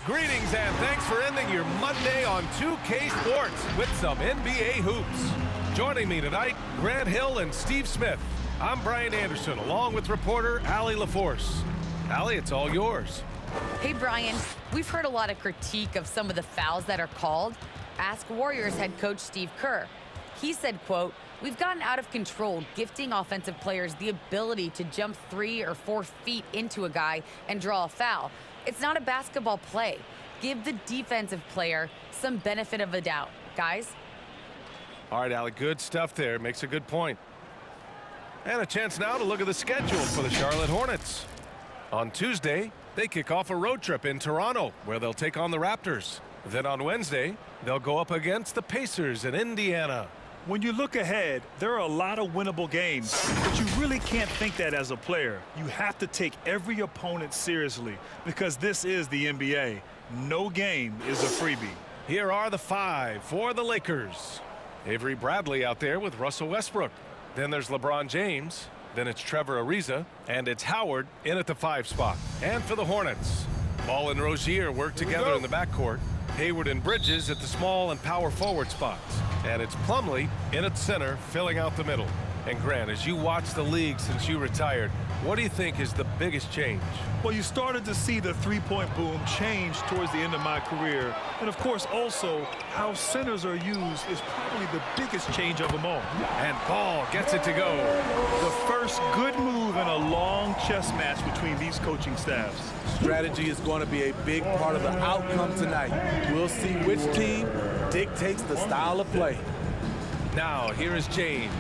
Greetings and thanks for ending your Monday on 2K Sports with some NBA hoops. Joining me tonight, Grant Hill and Steve Smith. I'm Brian Anderson, along with reporter Allie LaForce. Allie, it's all yours. Hey, Brian. We've heard a lot of critique of some of the fouls that are called. Ask Warriors head coach Steve Kerr. He said, quote, "We've gotten out of control, gifting offensive players the ability to jump 3 or 4 feet into a guy and draw a foul. It's not a basketball play. Give the defensive player some benefit of the doubt, guys." All right, Allie, good stuff there. Makes a good point. And a chance now to look at the schedule for the Charlotte Hornets. On Tuesday, they kick off a road trip in Toronto, where they'll take on the Raptors. Then on Wednesday, they'll go up against the Pacers in Indiana. When you look ahead, there are a lot of winnable games, but you really can't think that as a player. You have to take every opponent seriously because this is the NBA. No game is a freebie. Here are the 5 for the Lakers. Avery Bradley out there with Russell Westbrook. Then there's LeBron James. Then it's Trevor Ariza. And it's Howard in at the 5 spot. And for the Hornets, Ball and Rozier work together in the backcourt. Hayward and Bridges at the small and power forward spots. And it's Plumlee in at center, filling out the middle. And Grant, as you watch the league since you retired, what do you think is the biggest change? Well, you started to see the three-point boom change towards the end of my career. And, of course, also how centers are used is probably the biggest change of them all. And Ball gets it to go. The first good move in a long chess match between these coaching staffs. Strategy is going to be a big part of the outcome tonight. We'll see which team dictates the style of play. Now, here is James.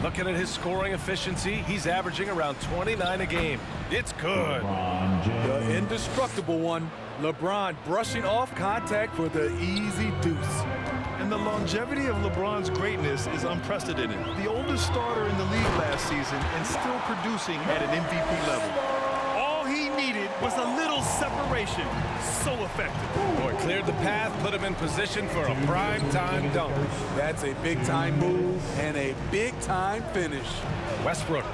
Looking at his scoring efficiency, he's averaging around 29 a game. It's good. The indestructible one, LeBron brushing off contact for the easy deuce. And the longevity of LeBron's greatness is unprecedented. The oldest starter in the league last season and still producing at an MVP level. All he needed was a little separation. So effective. Boy, cleared the path, put him in position for a prime-time dunk. That's a big-time move and a big-time finish. Westbrook,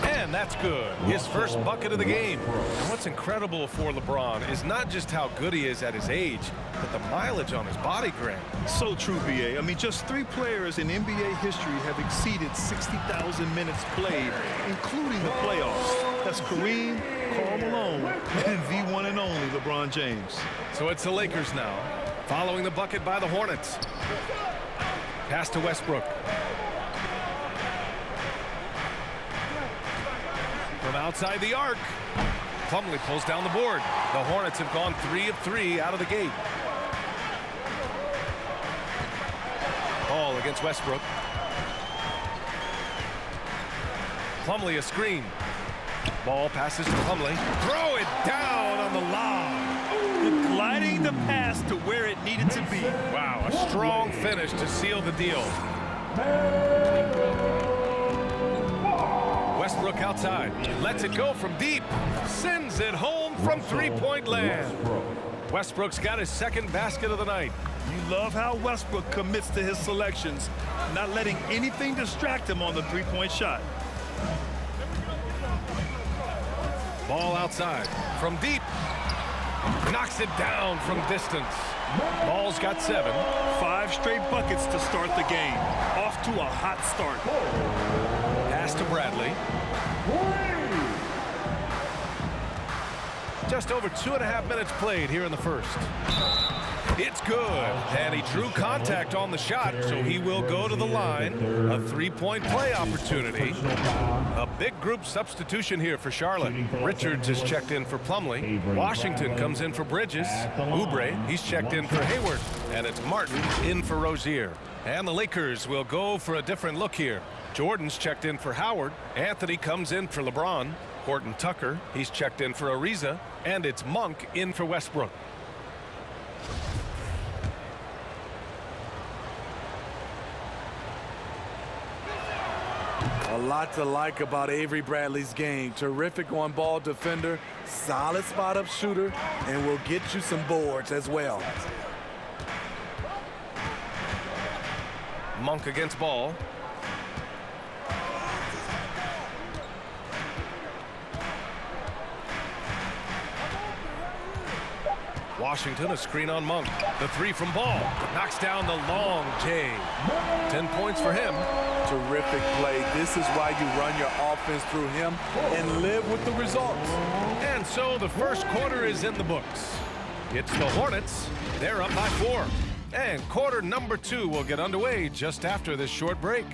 and that's good. His first bucket of the game. And what's incredible for LeBron is not just how good he is at his age, but the mileage on his body, Grant. So true, B.A. I mean, just 3 players in NBA history have exceeded 60,000 minutes played, including the playoffs. That's Kareem, Karl Malone, and the one and only LeBron James. So it's the Lakers now, following the bucket by the Hornets. Pass to Westbrook. From outside the arc, Plumlee pulls down the board. The Hornets have gone 3 of 3 out of the gate. Ball against Westbrook. Plumlee a screen. Ball passes to Plumlee. Throw it down on the lob. Gliding the pass to where it needed to be. Wow, a strong finish to seal the deal. Westbrook outside. Lets it go from deep. Sends it home from three-point land. Westbrook's got his second basket of the night. You love how Westbrook commits to his selections, not letting anything distract him on the three-point shot. Ball outside from deep. Knocks it down from distance. Ball's got 7. 5 straight buckets to start the game. Off to a hot start. Pass to Bradley. Just over 2.5 minutes played here in the first. It's good, and he drew contact on the shot, so he will go to the line. A 3-point play opportunity. A big group substitution here for Charlotte. Richards is checked in for Plumlee. Washington comes in for Bridges. Oubre, he's checked in for Hayward. And it's Martin in for Rozier. And the Lakers will go for a different look here. Jordan's checked in for Howard. Anthony comes in for LeBron. Horton Tucker, he's checked in for Ariza. And it's Monk in for Westbrook. A lot to like about Avery Bradley's game. Terrific on-ball defender, solid spot-up shooter, and will get you some boards as well. Monk against Ball. Washington, a screen on Monk. The three from Ball. Knocks down the long J. 10 points for him. Terrific play. This is why you run your offense through him and live with the results. And so the first quarter is in the books. It's the Hornets. They're up by 4. And quarter number 2 will get underway just after this short break.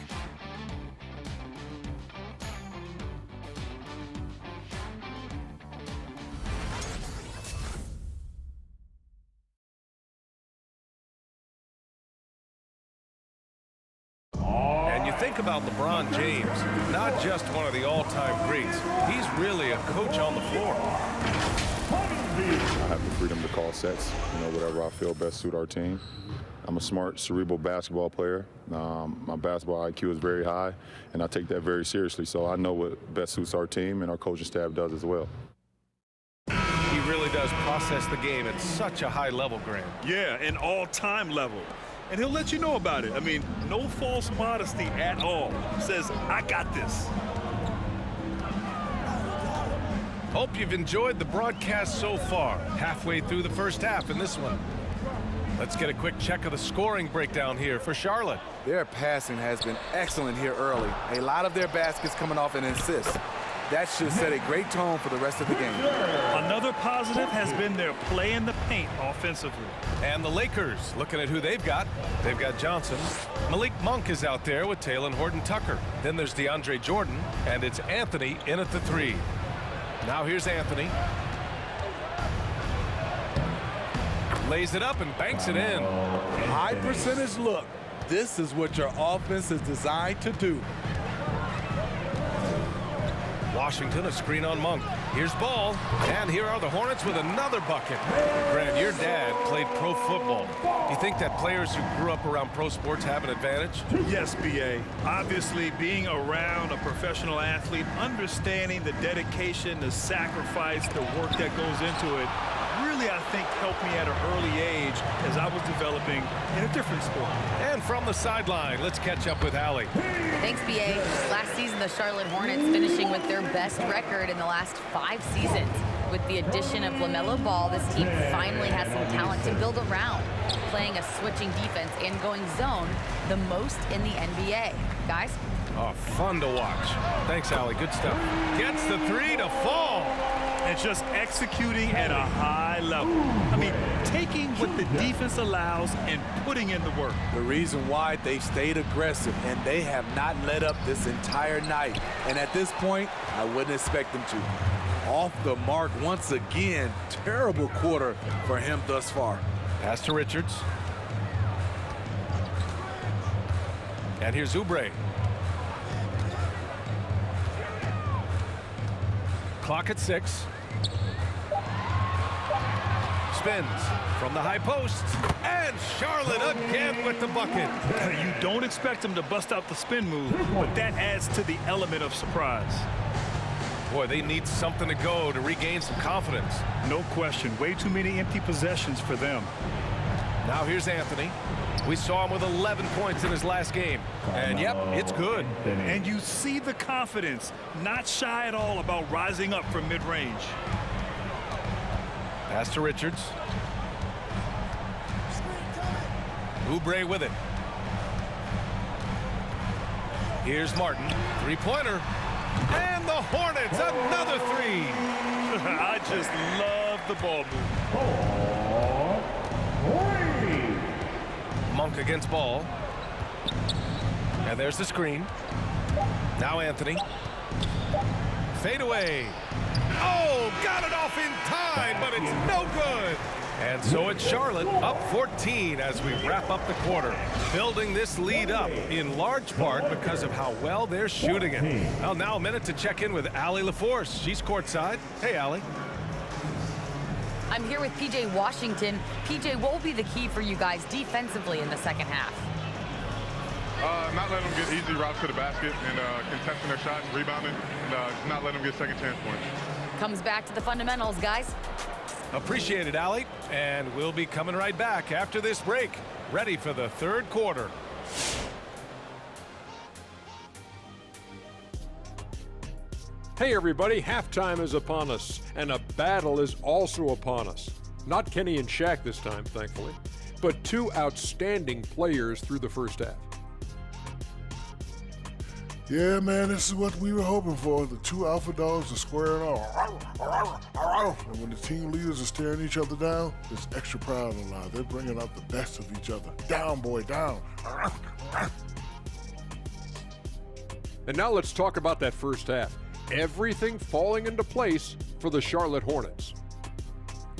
Think about LeBron James, not just one of the all-time greats. He's really a coach on the floor. I have the freedom to call sets, whatever I feel best suit our team. I'm a smart, cerebral basketball player. My basketball IQ is very high, and I take that very seriously. So I know what best suits our team, and our coaching staff does as well. He really does process the game at such a high level, Grant. Yeah, an all-time level. And he'll let you know about it. I mean, no false modesty at all. Says, I got this. Hope you've enjoyed the broadcast so far. Halfway through the first half in this one. Let's get a quick check of the scoring breakdown here for Charlotte. Their passing has been excellent here early. A lot of their baskets coming off an assist. That should set a great tone for the rest of the game. Another positive has been their play in the paint offensively. And the Lakers, looking at who they've got Johnson. Malik Monk is out there with Talen Horton-Tucker. Then there's DeAndre Jordan, and it's Anthony in at the 3. Now here's Anthony. Lays it up and banks it in. High percentage look. This is what your offense is designed to do. Washington, a screen on Monk. Here's Ball, and here are the Hornets with another bucket. Grant, your dad played pro football. Do you think that players who grew up around pro sports have an advantage? Yes, B.A. Obviously, being around a professional athlete, understanding the dedication, the sacrifice, the work that goes into it, really, I think, helped me at an early age as I was developing in a different sport. And from the sideline, let's catch up with Allie. Thanks, B.A. Last season, the Charlotte Hornets finishing with their best record in the last 5 seasons. With the addition of Lamelo Ball, this team finally has some talent to build around, playing a switching defense and going zone the most in the NBA. Guys? Oh, fun to watch. Thanks, Allie. Good stuff. Gets the 3 to fall. And just executing at a high level. I mean, taking what the defense allows and putting in the work. The reason why they've stayed aggressive, and they have not let up this entire night. And at this point, I wouldn't expect them to. Off the mark once again. Terrible quarter for him thus far. Pass to Richards. And here's Oubre. Clock at 6. Spins from the high post, and Charlotte again with the bucket. You don't expect him to bust out the spin move, but that adds to the element of surprise. Boy, they need something to go to regain some confidence. No question. Way too many empty possessions for them. Now here's Anthony. We saw him with 11 points in his last game. And yep, it's good. And you see the confidence, not shy at all about rising up from mid-range. Pass to Richards. Oubre with it. Here's Martin. 3-pointer. And the Hornets, another 3. I just love the ball move. Monk against Ball. And there's the screen. Now Anthony. Fade away. Oh, got it off in time, but it's no good. And so it's Charlotte up 14 as we wrap up the quarter. Building this lead up in large part because of how well they're shooting it. Well, now a minute to check in with Allie LaForce. She's courtside. Hey, Allie. I'm here with P.J. Washington. P.J., what will be the key for you guys defensively in the second half? Not letting them get easy routes to the basket and contesting their shots, rebounding, and not letting them get second chance points. Comes back to the fundamentals, guys. Appreciate it, Allie. And we'll be coming right back after this break, ready for the third quarter. Hey everybody, halftime is upon us, and a battle is also upon us. Not Kenny and Shaq this time, thankfully, but two outstanding players through the first half. Yeah, man, this is what we were hoping for. The two alpha dogs are squaring off. And when the team leaders are staring each other down, there's extra pride on the line. They're bringing out the best of each other. Down, boy, down. And now let's talk about that first half. Everything falling into place for the Charlotte Hornets.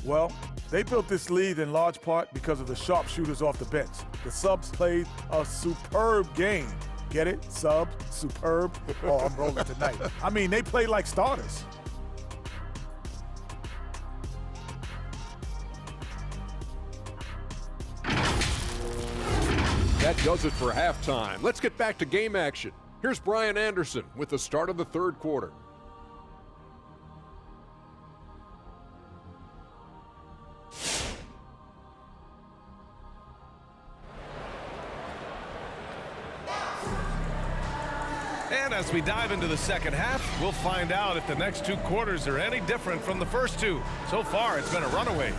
Well, they built this lead in large part because of the sharpshooters off the bench. The subs played a superb game. Get it? Sub, superb. Oh, I'm rolling tonight. I mean, they played like starters. That does it for halftime. Let's get back to game action. Here's Brian Anderson with the start of the third quarter. And as we dive into the second half, we'll find out if the next two quarters are any different from the first two. So far, it's been a runaway.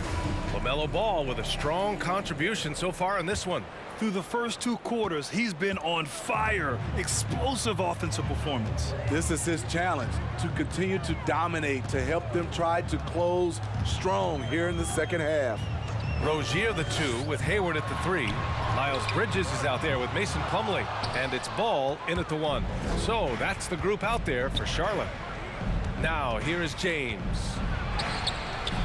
Lamelo Ball with a strong contribution so far in this one. Through the first two quarters, he's been on fire. Explosive offensive performance. This is his challenge, to continue to dominate, to help them try to close strong here in the second half. Rozier the two with Hayward at the three. Miles Bridges is out there with Mason Plumlee. And it's Ball in at the one. So that's the group out there for Charlotte. Now here is James.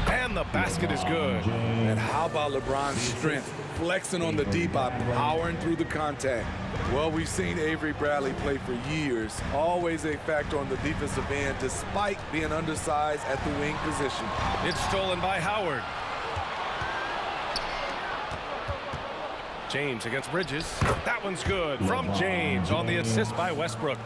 And the basket is good. And how about LeBron's strength, flexing on the deep by powering through the contact. Well, we've seen Avery Bradley play for years, always a factor on the defensive end despite being undersized at the wing position. It's stolen by Howard. James against Bridges. That one's good from James on the assist by Westbrook.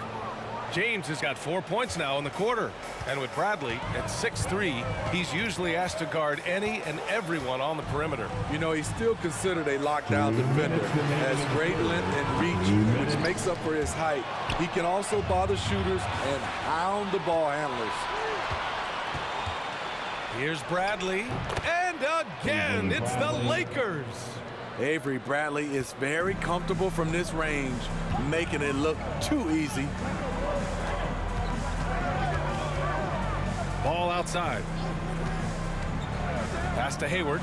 James has got 4 points now in the quarter. And with Bradley at 6'3", he's usually asked to guard any and everyone on the perimeter. You know, he's still considered a lockdown defender. Has great length and reach, which makes up for his height. He can also bother shooters and hound the ball handlers. Here's Bradley. And again, it's the Lakers. Avery Bradley is very comfortable from this range, making it look too easy. Ball outside. Pass to Hayward.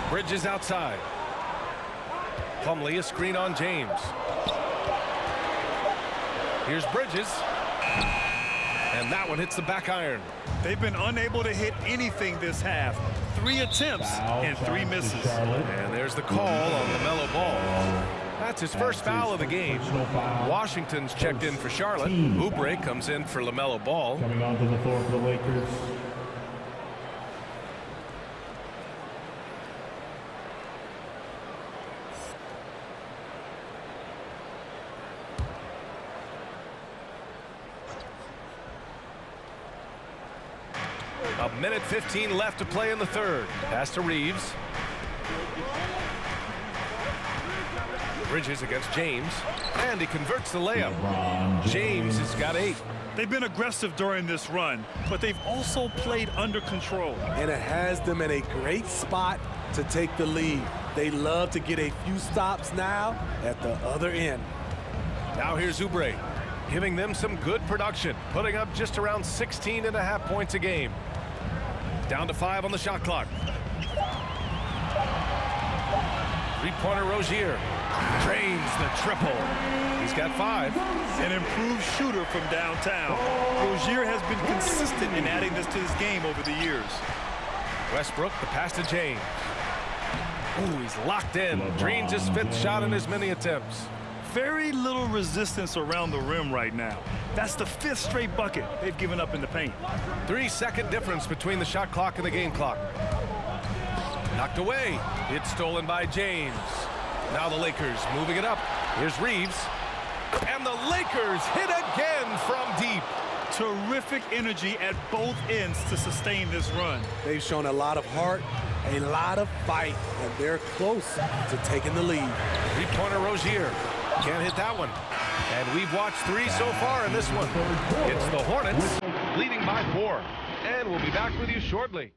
Bridges outside. Plumlee a screen on James. Here's Bridges. And that one hits the back iron. They've been unable to hit anything this half. 3 attempts and 3 misses. And there's the call on Lamelo Ball. That's his first foul of the game. Washington's checked in for Charlotte. Oubre comes in for Lamelo Ball. Coming onto the floor for the Lakers. A minute 15 left to play in the third. Pass to Reeves. Bridges against James, and he converts the layup. James has got 8. They've been aggressive during this run, but they've also played under control. And it has them in a great spot to take the lead. They love to get a few stops now at the other end. Now here's Oubre, giving them some good production, putting up just around 16.5 points a game. Down to 5 on the shot clock. Three-pointer Rozier. Drains the triple. He's got 5. An improved shooter from downtown. Rozier has been consistent in adding this to his game over the years. Westbrook, the pass to James. Ooh, he's locked in. Drains his 5th shot in as many attempts. Very little resistance around the rim right now. That's the 5th straight bucket they've given up in the paint. 3-second difference between the shot clock and the game clock. Knocked away. It's stolen by James. Now the Lakers moving it up. Here's Reeves. And the Lakers hit again from deep. Terrific energy at both ends to sustain this run. They've shown a lot of heart, a lot of fight, and they're close to taking the lead. Three-pointer Rozier. Can't hit that one. And we've watched 3 so far in this one. It's the Hornets leading by 4. and we'll be back with you shortly.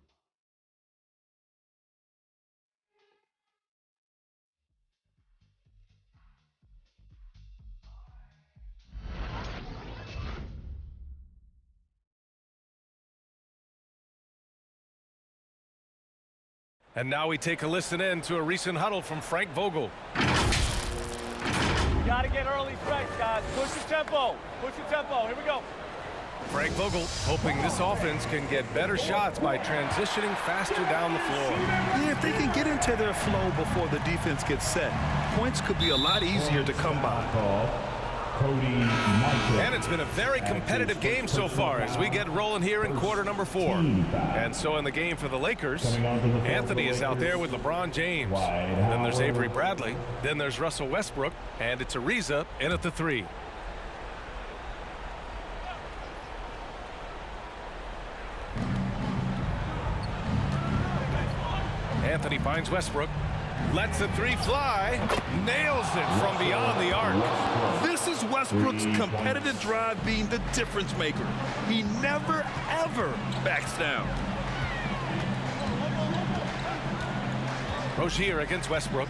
And now we take a listen in to a recent huddle from Frank Vogel. You got to get early strikes, guys. Push your tempo. Push your tempo. Here we go. Frank Vogel hoping this offense can get better shots by transitioning faster down the floor. Yeah, if they can get into their flow before the defense gets set, points could be a lot easier to come by. And it's been a very competitive game so far as we get rolling here in quarter number 4. And so in the game for the Lakers, Anthony is out there with LeBron James. Then there's Avery Bradley. Then there's Russell Westbrook. And it's Ariza in at the 3. Anthony finds Westbrook. Lets the 3 fly. Nails it from beyond the arc. This is Westbrook's competitive drive being the difference maker. He never, ever backs down. Rozier against Westbrook.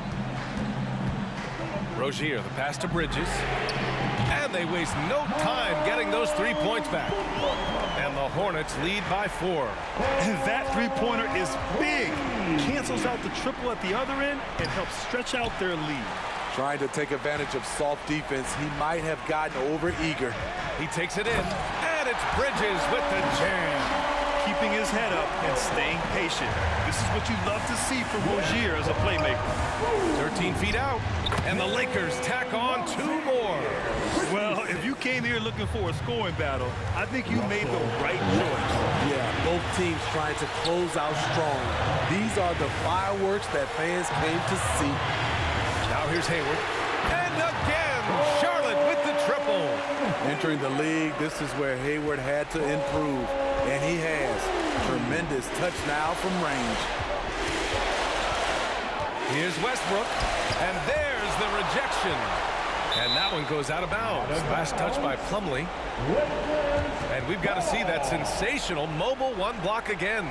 Rozier, the pass to Bridges. And they waste no time getting those 3 points back. And the Hornets lead by 4. And that three-pointer is big. Cancels out the triple at the other end and helps stretch out their lead. Trying to take advantage of soft defense. He might have gotten over-eager. He takes it in, and it's Bridges with the jam. Keeping his head up and staying patient. This is what you love to see from Rozier as a playmaker. 13 feet out, and the Lakers tack on 2 more. Well, if you came here looking for a scoring battle, I think you made the right choice. Yeah, both teams trying to close out strong. These are the fireworks that fans came to see. Now here's Hayward. And again, Charlotte with the triple. Entering the league, this is where Hayward had to improve. And he has. Tremendous touch now from range. Here's Westbrook. And there's the rejection. And that one goes out of bounds. Last touch by Plumlee. And we've got to see that sensational mobile 1 block again.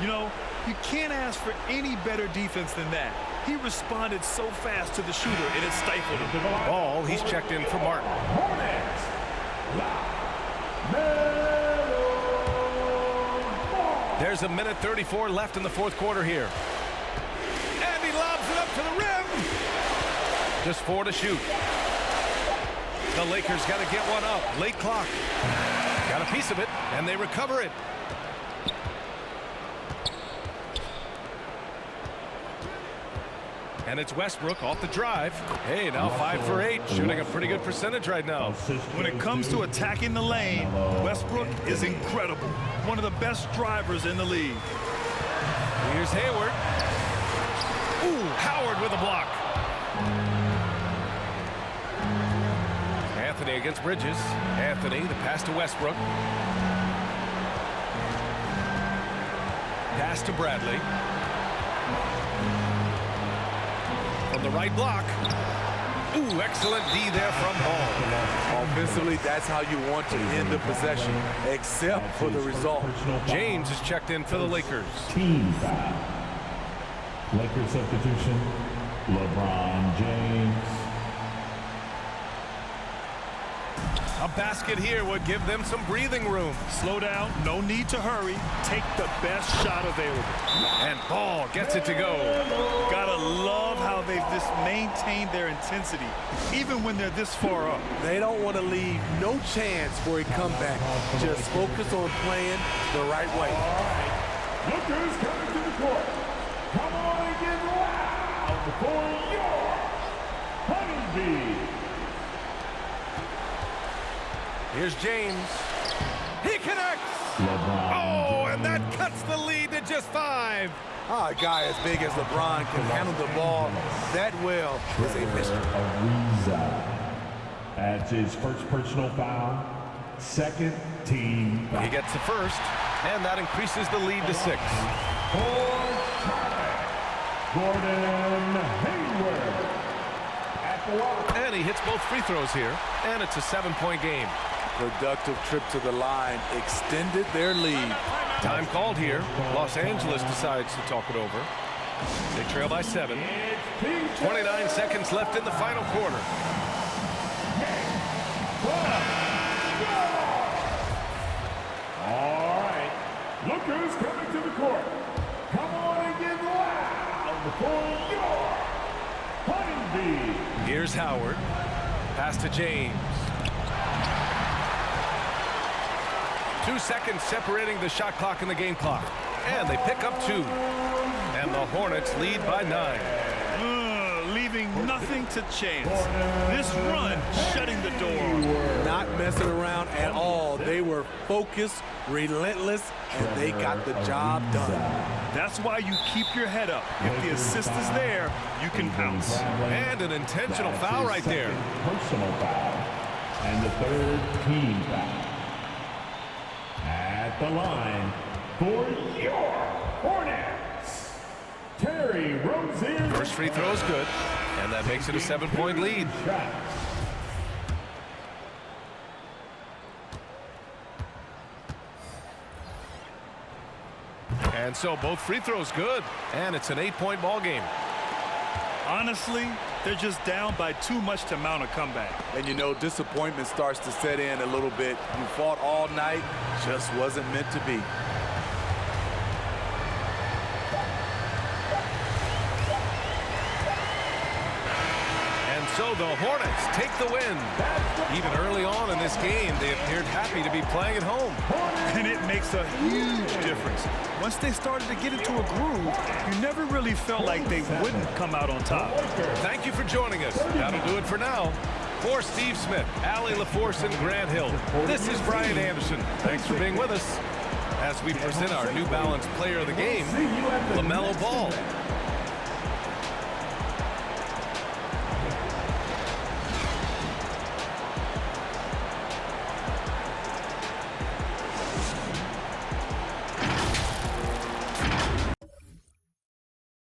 You know, you can't ask for any better defense than that. He responded so fast to the shooter, and it stifled him. Ball, he's checked in for Martin. There's a minute 34 left in the 4th quarter here. And he lobs it up to the rim. Just 4 to shoot. The Lakers got to get one up. Late clock. Got a piece of it, and they recover it. And it's Westbrook off the drive. Hey, now 5 for 8, shooting a pretty good percentage right now. When it comes to attacking the lane, Westbrook is incredible. One of the best drivers in the league. Here's Hayward. Ooh, Howard with a block. Anthony against Bridges. Anthony, the pass to Westbrook. Pass to Bradley. From the right block. Ooh, excellent D there from Ball. Offensively, that's how you want to end the possession, except for the result. James is checked in for the Lakers. Team foul. Lakers substitution, LeBron James. A basket here would give them some breathing room. Slow down, no need to hurry. Take the best shot available. And Ball gets it to go. Gotta love how they've just maintained their intensity, even when they're this far up. They don't want to leave no chance for a comeback. Just focus on playing the right way. Lakers coming to the court. Come on and get loud for your Honeybee. Here's James. He connects. Oh, and that cuts the lead to just 5. A guy as big as LeBron can handle the ball that well is a mystery. Ariza. That's his first personal foul. Second team foul. He gets the first, and that increases the lead to 6. Gordon Hayward. At the line. And he hits both free throws here, and it's a 7-point game. productive trip to the line extended their lead. Time called here. Los Angeles decides to talk it over. They trail by 7. 29 seconds left in the final quarter. All right, look who's coming to the court. Come on and get loud for your Honeybee. Here's Howard. Pass to James. 2 seconds separating the shot clock and the game clock. And they pick up 2. And the Hornets lead by 9. Leaving nothing to chance. This run shutting the door. Not messing around at all. They were focused, relentless, and they got the job done. That's why you keep your head up. If the assist is there, you can pounce. And an intentional foul right there. Personal foul. And the third team foul. At the line for your Hornets, Terry Rozier. First free throw is good, and that makes it a 7-point lead. And so both free throws good, and it's an 8-point ball game. Honestly, they're just down by too much to mount a comeback. And you know, disappointment starts to set in a little bit. You fought all night, just wasn't meant to be. And so the Hornets take the win. Even early on in this game, they appeared happy to be playing at home. And it makes a huge difference. Once they started to get into a groove, you never really felt like they wouldn't come out on top. Thank you for joining us. That'll do it for now. For Steve Smith, Allie LaForce, and Grant Hill, this is Brian Anderson. Thanks for being with us as we present our New Balance Player of the Game, Lamelo Ball.